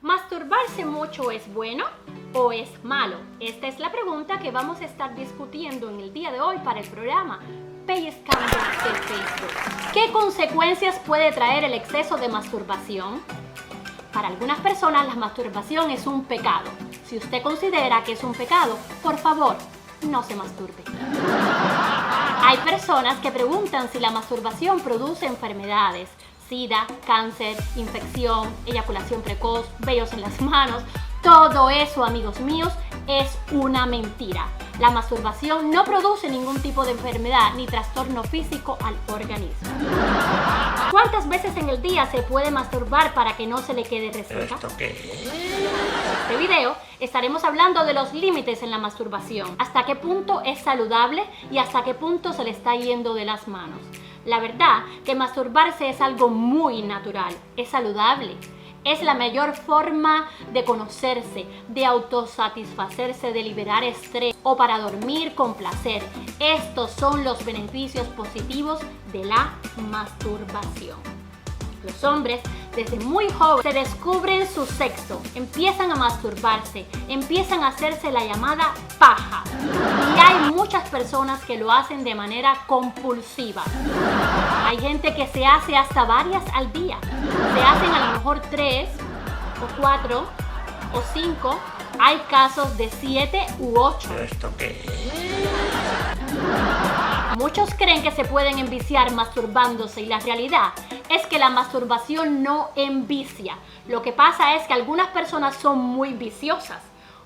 ¿Masturbarse mucho es bueno o es malo? Esta es la pregunta que vamos a estar discutiendo en el día de hoy para el programa Pellizcando de Facebook. ¿Qué consecuencias puede traer el exceso de masturbación? Para algunas personas la masturbación es un pecado. Si usted considera que es un pecado, por favor, no se masturbe. Hay personas que preguntan si la masturbación produce enfermedades: SIDA, cáncer, infección, eyaculación precoz, vellos en las manos. Todo eso, amigos míos, es una mentira. La masturbación no produce ningún tipo de enfermedad ni trastorno físico al organismo. ¿Cuántas veces en el día se puede masturbar para que no se le quede reseca? ¿Esto qué es? En este video estaremos hablando de los límites en la masturbación, hasta qué punto es saludable y hasta qué punto se le está yendo de las manos. La verdad que masturbarse es algo muy natural, es saludable. Es la mayor forma de conocerse, de autosatisfacerse, de liberar estrés o para dormir con placer. Estos son los beneficios positivos de la masturbación. Los hombres desde muy jóvenes se descubren su sexo, empiezan a masturbarse, empiezan a hacerse la llamada paja. Y hay muchas personas que lo hacen de manera compulsiva. Hay gente que se hace hasta varias al día. Se hacen a lo mejor 3 o 4 o 5. Hay casos de 7 u 8. ¿Esto qué es? Muchos creen que se pueden enviciar masturbándose y la realidad es que la masturbación no envicia. Lo que pasa es que algunas personas son muy viciosas.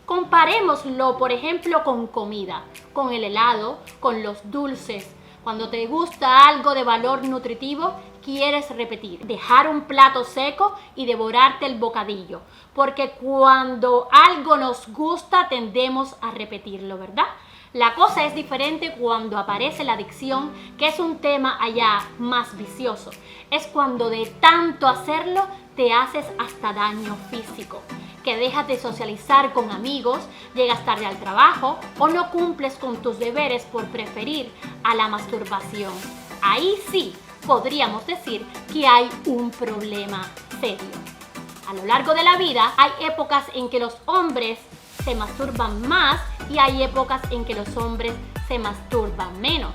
Comparémoslo, por ejemplo, con comida, con el helado, con los dulces. Cuando te gusta algo de valor nutritivo, quieres repetir, dejar un plato seco y devorarte el bocadillo. Porque cuando algo nos gusta, tendemos a repetirlo, ¿verdad? La cosa es diferente cuando aparece la adicción, que es un tema allá más vicioso. Es cuando de tanto hacerlo te haces hasta daño físico, que dejas de socializar con amigos, llegas tarde al trabajo o no cumples con tus deberes por preferir a la masturbación. Ahí sí podríamos decir que hay un problema serio. A lo largo de la vida hay épocas en que los hombres se masturban más y hay épocas en que los hombres se masturban menos.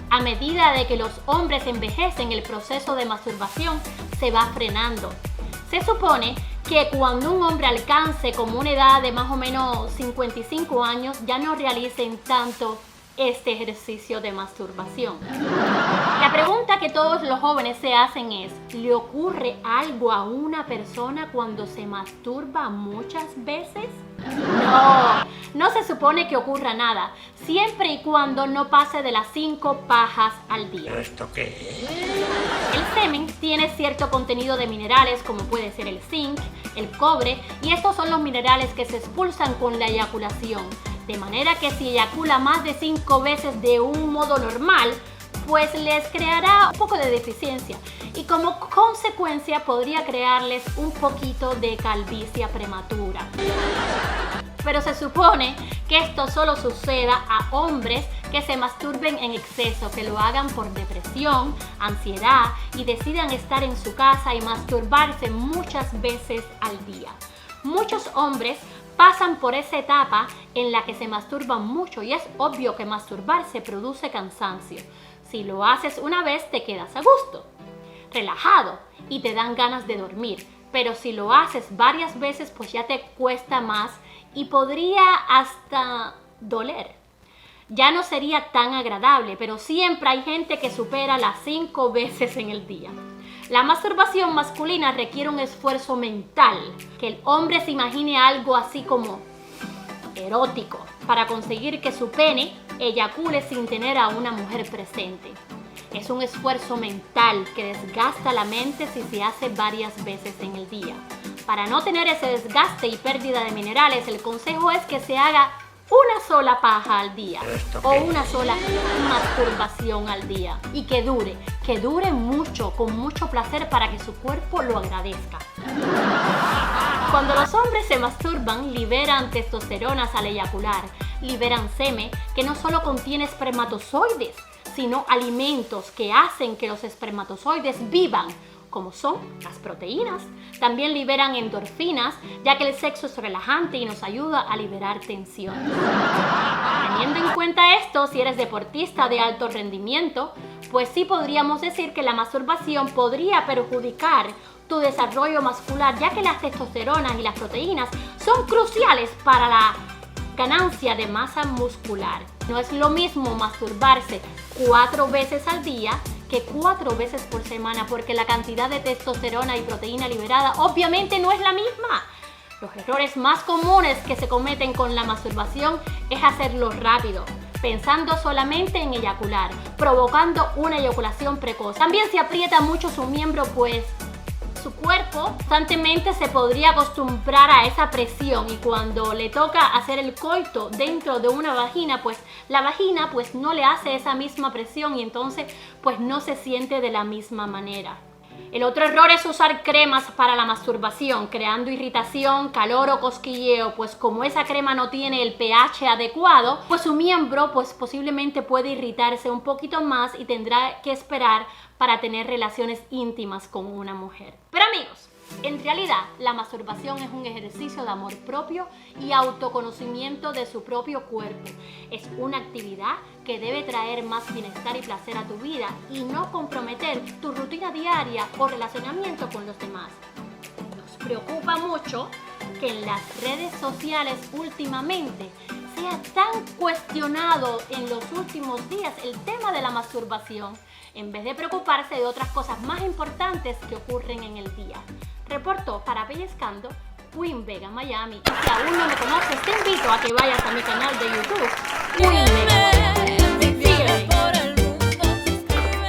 A medida de que los hombres envejecen, el proceso de masturbación se va frenando. Se supone que cuando un hombre alcance como una edad de más o menos 55 años, ya no realicen tanto este ejercicio de masturbación. La pregunta que todos los jóvenes se hacen es: ¿le ocurre algo a una persona cuando se masturba muchas veces? No se supone que ocurra nada, siempre y cuando no pase de las 5 pajas al día. ¿Esto qué es? El semen tiene cierto contenido de minerales como puede ser el zinc, el cobre, y estos son los minerales que se expulsan con la eyaculación. De manera que si eyacula más de 5 veces de un modo normal, pues les creará un poco de deficiencia y como consecuencia podría crearles un poquito de calvicie prematura. Pero se supone que esto solo suceda a hombres que se masturben en exceso, que lo hagan por depresión, ansiedad y decidan estar en su casa y masturbarse muchas veces al día. Muchos hombres pasan por esa etapa en la que se masturban mucho y es obvio que masturbarse produce cansancio. Si lo haces una vez te quedas a gusto, relajado y te dan ganas de dormir. Pero si lo haces varias veces pues ya te cuesta más y podría hasta doler. Ya no sería tan agradable, pero siempre hay gente que supera las 5 veces en el día. La masturbación masculina requiere un esfuerzo mental, que el hombre se imagine algo así como erótico, para conseguir que su pene eyacule sin tener a una mujer presente. Es un esfuerzo mental que desgasta la mente si se hace varias veces en el día. Para no tener ese desgaste y pérdida de minerales, el consejo es que se haga una sola paja al día o una sola masturbación al día y que dure mucho, con mucho placer para que su cuerpo lo agradezca. Cuando los hombres se masturban, liberan testosteronas al eyacular, liberan semen que no solo contiene espermatozoides, sino alimentos que hacen que los espermatozoides vivan, como son las proteínas. También liberan endorfinas, ya que el sexo es relajante y nos ayuda a liberar tensión. Teniendo en cuenta esto, si eres deportista de alto rendimiento, pues sí podríamos decir que la masturbación podría perjudicar tu desarrollo muscular, ya que las testosteronas y las proteínas son cruciales para la ganancia de masa muscular. No es lo mismo masturbarse 4 veces al día que 4 veces por semana, porque la cantidad de testosterona y proteína liberada obviamente no es la misma. Los errores más comunes que se cometen con la masturbación es hacerlo rápido, pensando solamente en eyacular, provocando una eyaculación precoz. También se aprieta mucho su miembro, pues su cuerpo constantemente se podría acostumbrar a esa presión, y cuando le toca hacer el coito dentro de una vagina, pues la vagina pues no le hace esa misma presión y entonces pues no se siente de la misma manera. El otro error es usar cremas para la masturbación, creando irritación, calor o cosquilleo, pues como esa crema no tiene el pH adecuado, pues su miembro pues posiblemente puede irritarse un poquito más y tendrá que esperar para tener relaciones íntimas con una mujer. Pero amigos, en realidad la masturbación es un ejercicio de amor propio y autoconocimiento de su propio cuerpo. Es una actividad que debe traer más bienestar y placer a tu vida y no comprometer tu rutina diaria o relacionamiento con los demás. Nos preocupa mucho que en las redes sociales últimamente sea tan cuestionado en los últimos días el tema de la masturbación, en vez de preocuparse de otras cosas más importantes que ocurren en el día. Reportó para Pellizcando Queen Vega Miami. Y si aún no me conoces, te invito a que vayas a mi canal de YouTube, Queen Vega Miami.